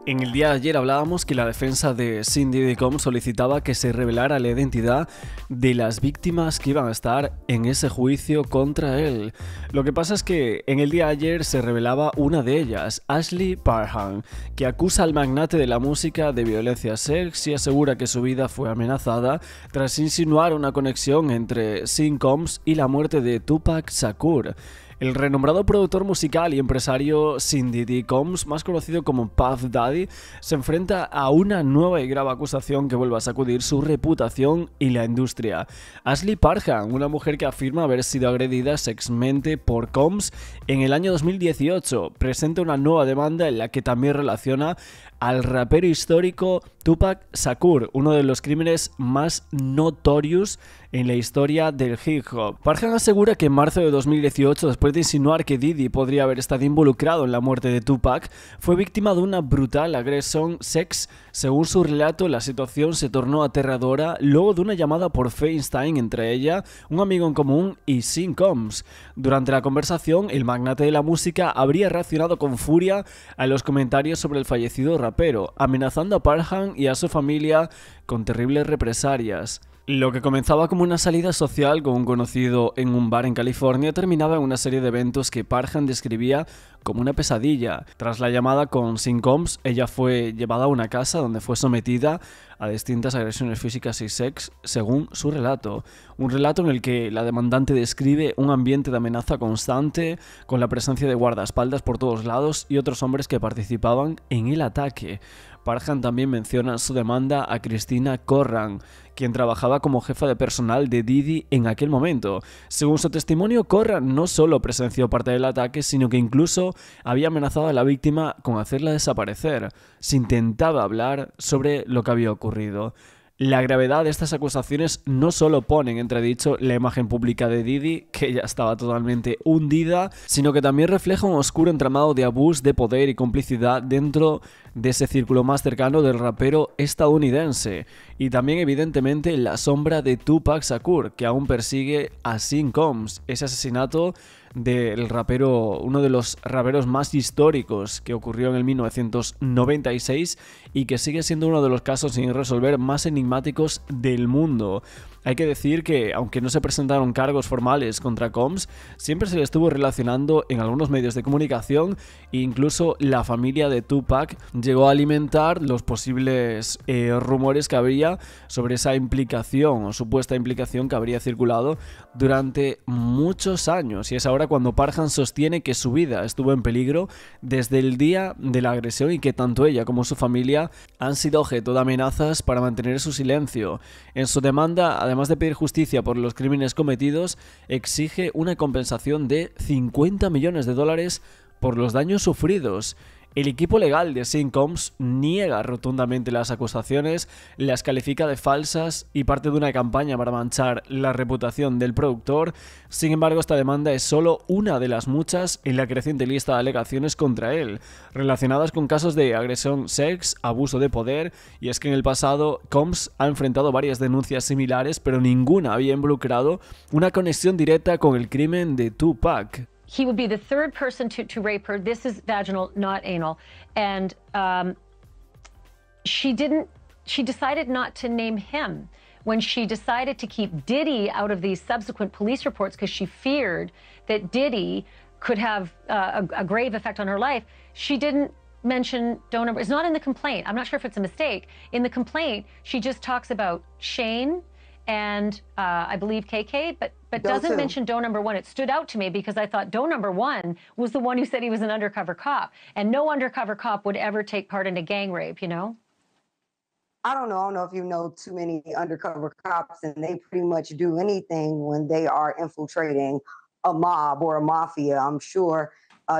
En el día de ayer hablábamos que la defensa de Diddy Combs solicitaba que se revelara la identidad de las víctimas que iban a estar en ese juicio contra él. Lo que pasa es que en el día de ayer se revelaba una de ellas, Ashley Parham, que acusa al magnate de la música de violencia sex y asegura que su vida fue amenazada tras insinuar una conexión entre Combs y la muerte de Tupac Shakur. El renombrado productor musical y empresario Diddy Combs, más conocido como Puff Daddy, se enfrenta a una nueva y grave acusación que vuelve a sacudir su reputación y la industria. Ashley Parham, una mujer que afirma haber sido agredida sexualmente por Combs en el año 2018, presenta una nueva demanda en la que también relaciona al rapero histórico Tupac Shakur, uno de los crímenes más notorios en la historia del hip hop. Parham asegura que en marzo de 2018, después de insinuar que Diddy podría haber estado involucrado en la muerte de Tupac, fue víctima de una brutal agresión sex. Según su relato, la situación se tornó aterradora luego de una llamada por FaceTime entre ella, un amigo en común y Combs. Durante la conversación, el magnate de la música habría reaccionado con furia a los comentarios sobre el fallecido rapero, amenazando a Parham y a su familia con terribles represalias. Lo que comenzaba como una salida social con un conocido en un bar en California terminaba en una serie de eventos que Parham describía como una pesadilla. Tras la llamada con Combs, ella fue llevada a una casa donde fue sometida a distintas agresiones físicas y sex, según su relato. Un relato en el que la demandante describe un ambiente de amenaza constante, con la presencia de guardaespaldas por todos lados y otros hombres que participaban en el ataque. Parham también menciona en su demanda a Christina Corran, quien trabajaba como jefa de personal de Diddy en aquel momento. Según su testimonio, Corran no solo presenció parte del ataque, sino que incluso había amenazado a la víctima con hacerla desaparecer. Se intentaba hablar sobre lo que había ocurrido. La gravedad de estas acusaciones no solo pone en entredicho la imagen pública de Diddy, que ya estaba totalmente hundida, sino que también refleja un oscuro entramado de abuso de poder y complicidad dentro de ese círculo más cercano del rapero estadounidense. Y también evidentemente la sombra de Tupac Shakur, que aún persigue a Combs. Ese asesinato del rapero, uno de los raperos más históricos, que ocurrió en el 1996 y que sigue siendo uno de los casos sin resolver más enigmáticos del mundo. Hay que decir que, aunque no se presentaron cargos formales contra Combs, siempre se le estuvo relacionando en algunos medios de comunicación e incluso la familia de Tupac llegó a alimentar los posibles rumores que habría sobre esa implicación o supuesta implicación que habría circulado durante muchos años. Y es ahora cuando Parham sostiene que su vida estuvo en peligro desde el día de la agresión y que tanto ella como su familia han sido objeto de amenazas para mantener su silencio. En su demanda, además de pedir justicia por los crímenes cometidos, exige una compensación de $50 millones por los daños sufridos. El equipo legal de Combs niega rotundamente las acusaciones, las califica de falsas y parte de una campaña para manchar la reputación del productor. Sin embargo, esta demanda es solo una de las muchas en la creciente lista de alegaciones contra él, relacionadas con casos de agresión sex, abuso de poder, y es que en el pasado Combs ha enfrentado varias denuncias similares, pero ninguna había involucrado una conexión directa con el crimen de Tupac. He would be the third person to rape her. This is vaginal, not anal. And she decided not to name him. When she decided to keep Diddy out of these subsequent police reports because she feared that Diddy could have a grave effect on her life, she didn't mention Doe number. It's not in the complaint. I'm not sure if it's a mistake. In the complaint, she just talks about Shane and I believe KK, but doesn't mention Doe number one. It stood out to me because I thought Doe number one was the one who said he was an undercover cop, and no undercover cop would ever take part in a gang rape, you know? I don't know if you know too many undercover cops, and they pretty much do anything when they are infiltrating a mob or a mafia. I'm sure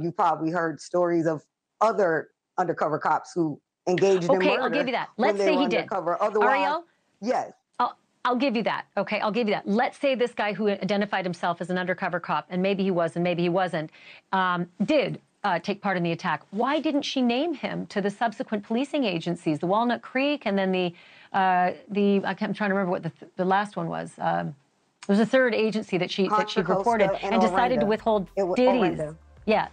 you probably heard stories of other undercover cops who engaged in murder. Okay, I'll give you that. Let's say he did. Ariel? Yes. I'll give you that. Okay, I'll give you that. Let's say this guy who identified himself as an undercover cop, and maybe he was and maybe he wasn't, did take part in the attack. Why didn't she name him to the subsequent policing agencies, the Walnut Creek, and then I'm trying to remember what the last one was. There was a third agency that she reported and decided to withhold Diddy's. Orinda. Yeah,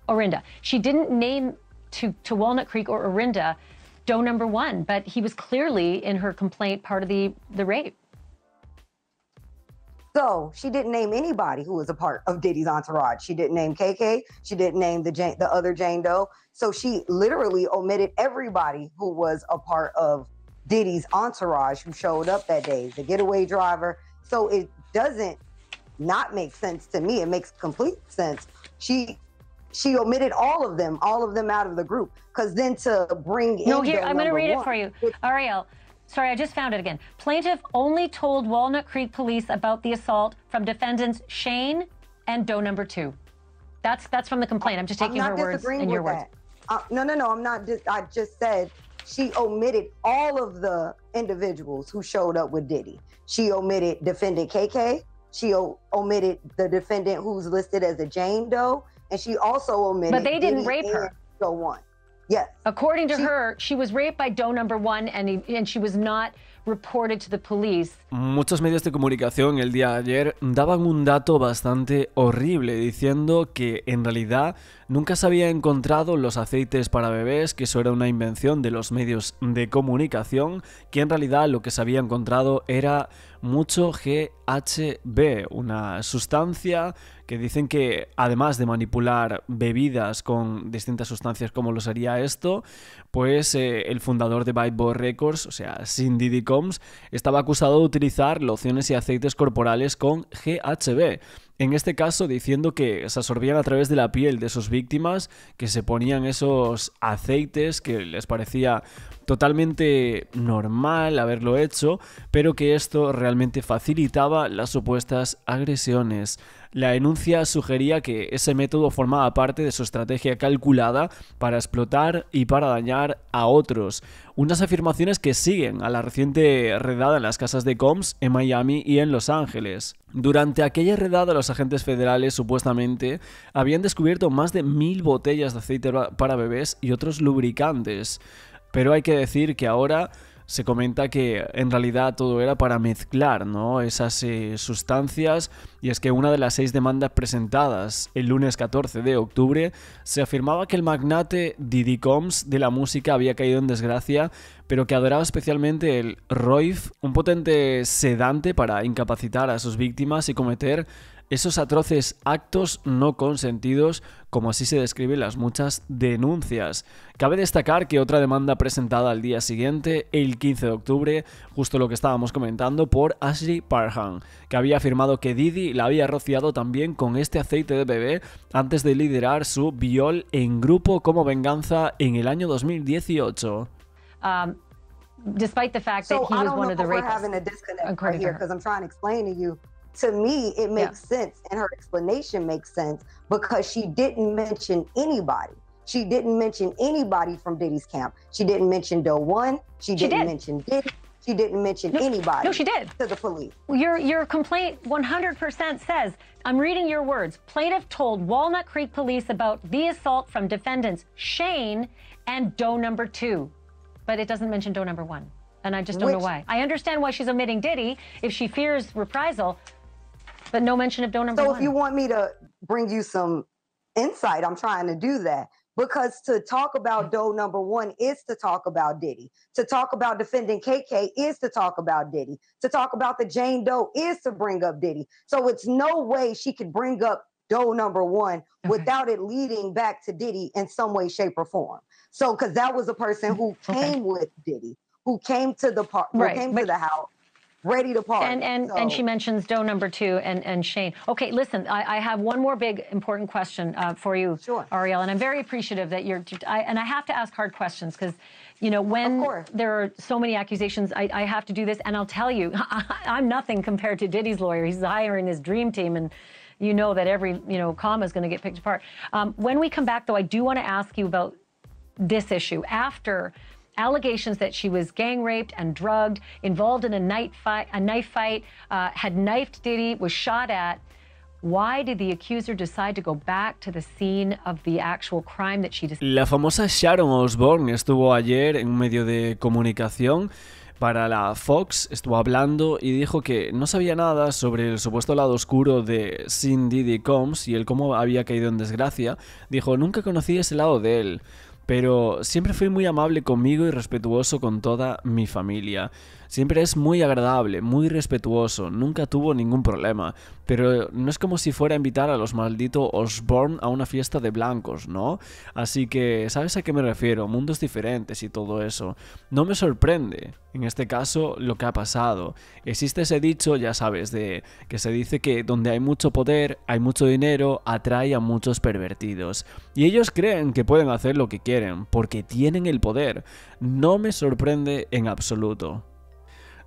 Orinda. She didn't name to Walnut Creek or Orinda, Doe number one, but he was clearly in her complaint part of the rape. So she didn't name anybody who was a part of Diddy's entourage. She didn't name KK. She didn't name the other Jane Doe. So she literally omitted everybody who was a part of Diddy's entourage who showed up that day, the getaway driver. So it doesn't not make sense to me. It makes complete sense. She omitted all of them out of the group. Because then to bring in... No, here, I'm going to read it for you. Ariel, sorry, I just found it again. Plaintiff only told Walnut Creek police about the assault from defendants Shane and Doe number two. That's from the complaint. I'm just taking her words and your words. No, I'm not. I just said she omitted all of the individuals who showed up with Diddy. She omitted defendant KK. She omitted the defendant who's listed as a Jane Doe. And she also omitted... But they didn't rape her. Doe one. Yes. According to her, she was raped by Doe number one and she was not reported to the police. Muchos medios de comunicación el día de ayer daban un dato bastante horrible diciendo que en realidad nunca se había encontrado los aceites para bebés, que eso era una invención de los medios de comunicación, que en realidad lo que se había encontrado era mucho GHB, una sustancia que dicen que además de manipular bebidas con distintas sustancias como lo sería esto, pues el fundador de Bad Boy Records, o sea, Sin Diddy Combs, estaba acusado de utilizar lociones y aceites corporales con GHB. En este caso diciendo que se absorbían a través de la piel de sus víctimas, que se ponían esos aceites que les parecía totalmente normal haberlo hecho, pero que esto realmente facilitaba las supuestas agresiones. La denuncia sugería que ese método formaba parte de su estrategia calculada para explotar y para dañar a otros. Unas afirmaciones que siguen a la reciente redada en las casas de Combs en Miami y en Los Ángeles. Durante aquella redada, los agentes federales supuestamente habían descubierto más de 1000 botellas de aceite para bebés y otros lubricantes. Pero hay que decir que ahora se comenta que en realidad todo era para mezclar, ¿no?, esas sustancias, y es que una de las 6 demandas presentadas el lunes 14 de octubre se afirmaba que el magnate Diddy Combs de la música había caído en desgracia, pero que adoraba especialmente el Roif, un potente sedante para incapacitar a sus víctimas y cometer esos atroces actos no consentidos, como así se describen las muchas denuncias. Cabe destacar que otra demanda presentada al día siguiente, el 15 de octubre, justo lo que estábamos comentando, por Ashley Parham, que había afirmado que Diddy la había rociado también con este aceite de bebé antes de liderar su viol en grupo como venganza en el año 2018. Despite the fact that he was one of the rapists. We're having a disconnect right here because I'm trying to explain to you. To me, it makes sense, and her explanation makes sense because she didn't mention anybody. She didn't mention anybody from Diddy's camp. She didn't mention Doe 1. She didn't mention Diddy. She didn't mention anybody. No, she did. To the police. Your complaint 100% says, I'm reading your words, plaintiff told Walnut Creek police about the assault from defendants Shane and Doe number 2. But it doesn't mention Doe number 1. And I just don't know why. I understand why she's omitting Diddy if she fears reprisal, but no mention of Doe number 1. So if you want me to bring you some insight, I'm trying to do that. Because to talk about Doe number 1 is to talk about Diddy. To talk about defending KK is to talk about Diddy. To talk about the Jane Doe is to bring up Diddy. So it's no way she could bring up Doe number 1 without it leading back to Diddy in some way, shape, or form. So, because that was a person who came with Diddy, who came to the to the house, ready to party. And she mentions Doe number 2 and Shane. Okay, listen, I have one more big important question for you, Ariel, and I'm very appreciative that and I have to ask hard questions because, you know, when there are so many accusations, I have to do this, and I'll tell you, I'm nothing compared to Diddy's lawyer. He's hiring his dream team, and you know that every, comma is going to get picked apart. When we come back, though, I do want to ask you about this issue. After allegations that she was gang raped and drugged, involved in a knife fight, had knifed Diddy, was shot at. Why did the accuser decide to go back to the scene of the actual crime that she did? La famosa Sharon Osbourne estuvo ayer en un medio de comunicación para la Fox, estuvo hablando y dijo que no sabía nada sobre el supuesto lado oscuro de Sin Diddy Combs y el cómo había caído en desgracia. Dijo, nunca conocí ese lado de él. pero siempre fui muy amable conmigo y respetuoso con toda mi familia. Siempre es muy agradable, muy respetuoso, nunca tuvo ningún problema, pero no es como si fuera a invitar a los malditos Osborne a una fiesta de blancos, ¿no? Así que, ¿sabes a qué me refiero? Mundos diferentes y todo eso. No me sorprende, en este caso, lo que ha pasado. Existe ese dicho, ya sabes, de que se dice que donde hay mucho poder, hay mucho dinero, atrae a muchos pervertidos. Y ellos creen que pueden hacer lo que quieren, porque tienen el poder. No me sorprende en absoluto.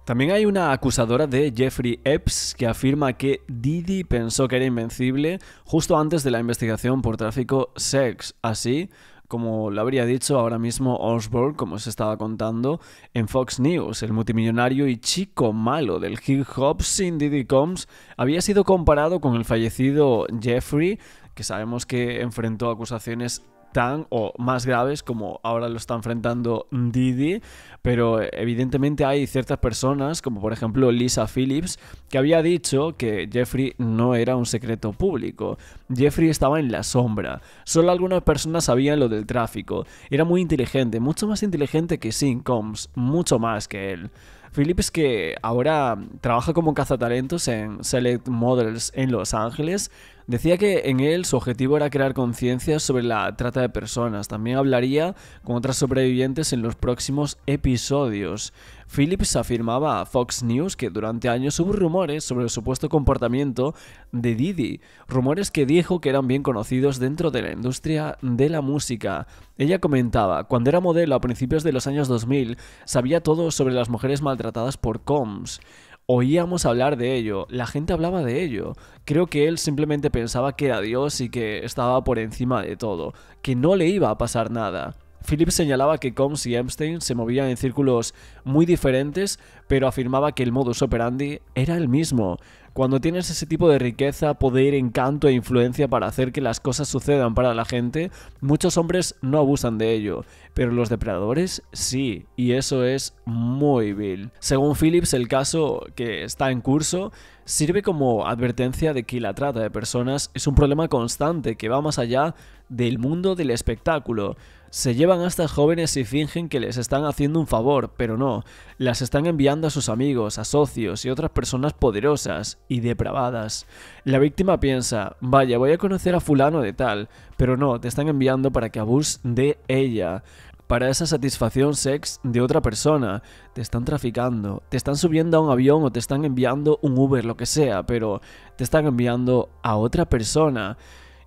También hay una acusadora de Jeffrey Epps que afirma que Diddy pensó que era invencible justo antes de la investigación por tráfico sex, así como lo habría dicho ahora mismo Osborne, como se estaba contando en Fox News. El multimillonario y chico malo del hip hop Sin Diddy Combs había sido comparado con el fallecido Jeffrey, que sabemos que enfrentó acusaciones tan o más graves como ahora lo está enfrentando Diddy, pero evidentemente hay ciertas personas, como por ejemplo Lisa Phillips, que había dicho que Jeffrey no era un secreto público. Jeffrey estaba en la sombra. Solo algunas personas sabían lo del tráfico. Era muy inteligente, mucho más inteligente que Sean Combs, mucho más que él. Phillips, que ahora trabaja como cazatalentos en Select Models en Los Ángeles, decía que en él su objetivo era crear conciencia sobre la trata de personas. También hablaría con otras sobrevivientes en los próximos episodios. Phillips afirmaba a Fox News que durante años hubo rumores sobre el supuesto comportamiento de Diddy, rumores que dijo que eran bien conocidos dentro de la industria de la música. Ella comentaba, cuando era modelo a principios de los años 2000, sabía todo sobre las mujeres maltratadas por Combs. Oíamos hablar de ello, la gente hablaba de ello. Creo que él simplemente pensaba que era Dios y que estaba por encima de todo, que no le iba a pasar nada. Phillips señalaba que Combs y Epstein se movían en círculos muy diferentes, pero afirmaba que el modus operandi era el mismo. Cuando tienes ese tipo de riqueza, poder, encanto e influencia para hacer que las cosas sucedan para la gente, muchos hombres no abusan de ello, pero los depredadores sí, y eso es muy vil. Según Phillips, el caso que está en curso sirve como advertencia de que la trata de personas es un problema constante que va más allá del mundo del espectáculo. Se llevan a estas jóvenes y fingen que les están haciendo un favor, pero no, las están enviando a sus amigos, a socios y otras personas poderosas y depravadas. La víctima piensa, vaya, voy a conocer a fulano de tal, pero no, te están enviando para que abuses de ella, para esa satisfacción sex de otra persona. Te están traficando, te están subiendo a un avión o te están enviando un Uber, lo que sea, pero te están enviando a otra persona.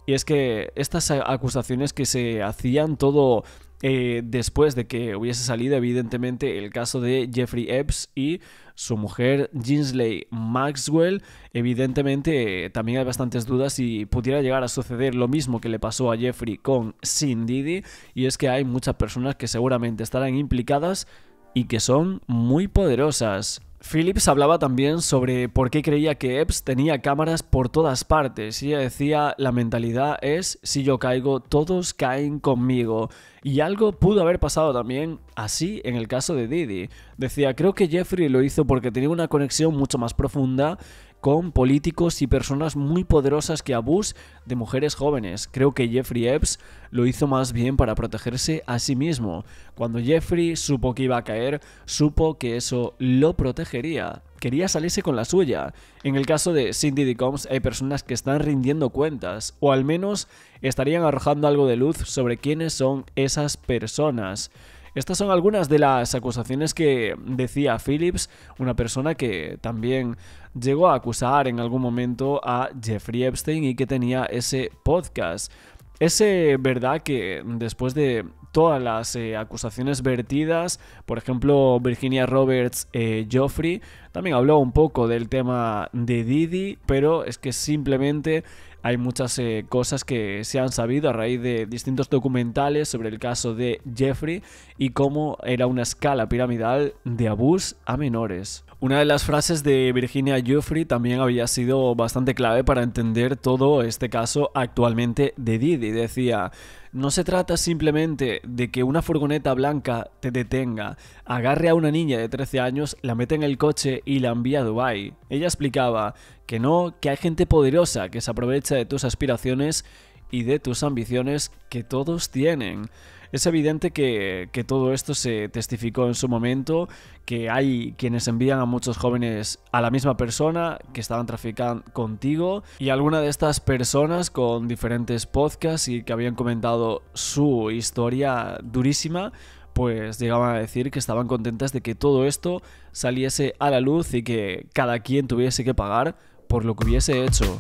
Y es que estas acusaciones que se hacían todo después de que hubiese salido evidentemente el caso de Jeffrey Epps y su mujer Ghislaine Maxwell, evidentemente también hay bastantes dudas si pudiera llegar a suceder lo mismo que le pasó a Jeffrey con Sin Diddy, y es que hay muchas personas que seguramente estarán implicadas y que son muy poderosas. Phillips hablaba también sobre por qué creía que Epps tenía cámaras por todas partes, y ella decía, la mentalidad es, si yo caigo, todos caen conmigo. Y algo pudo haber pasado también así en el caso de Diddy. Decía, creo que Jeffrey lo hizo porque tenía una conexión mucho más profunda con políticos y personas muy poderosas que abusan de mujeres jóvenes. Creo que Jeffrey Epps lo hizo más bien para protegerse a sí mismo. Cuando Jeffrey supo que iba a caer, supo que eso lo protegería. Quería salirse con la suya. En el caso de Sin Diddy Combs hay personas que están rindiendo cuentas, o al menos estarían arrojando algo de luz sobre quiénes son esas personas. Estas son algunas de las acusaciones que decía Phillips, una persona que también llegó a acusar en algún momento a Jeffrey Epstein y que tenía ese podcast. Es verdad que después de todas las acusaciones vertidas, por ejemplo, Virginia Roberts Joffrey también habló un poco del tema de Diddy, pero es que simplemente hay muchas cosas que se han sabido a raíz de distintos documentales sobre el caso de Jeffrey y cómo era una escala piramidal de abuso a menores. Una de las frases de Virginia Giuffre también había sido bastante clave para entender todo este caso actualmente de Diddy. Decía, no se trata simplemente de que una furgoneta blanca te detenga, agarre a una niña de 13 años, la mete en el coche y la envía a Dubái. Ella explicaba que no, que hay gente poderosa que se aprovecha de tus aspiraciones y de tus ambiciones que todos tienen. Es evidente que todo esto se testificó en su momento, que hay quienes envían a muchos jóvenes a la misma persona que estaban traficando contigo, y alguna de estas personas con diferentes podcasts y que habían comentado su historia durísima, pues llegaban a decir que estaban contentas de que todo esto saliese a la luz y que cada quien tuviese que pagar por lo que hubiese hecho.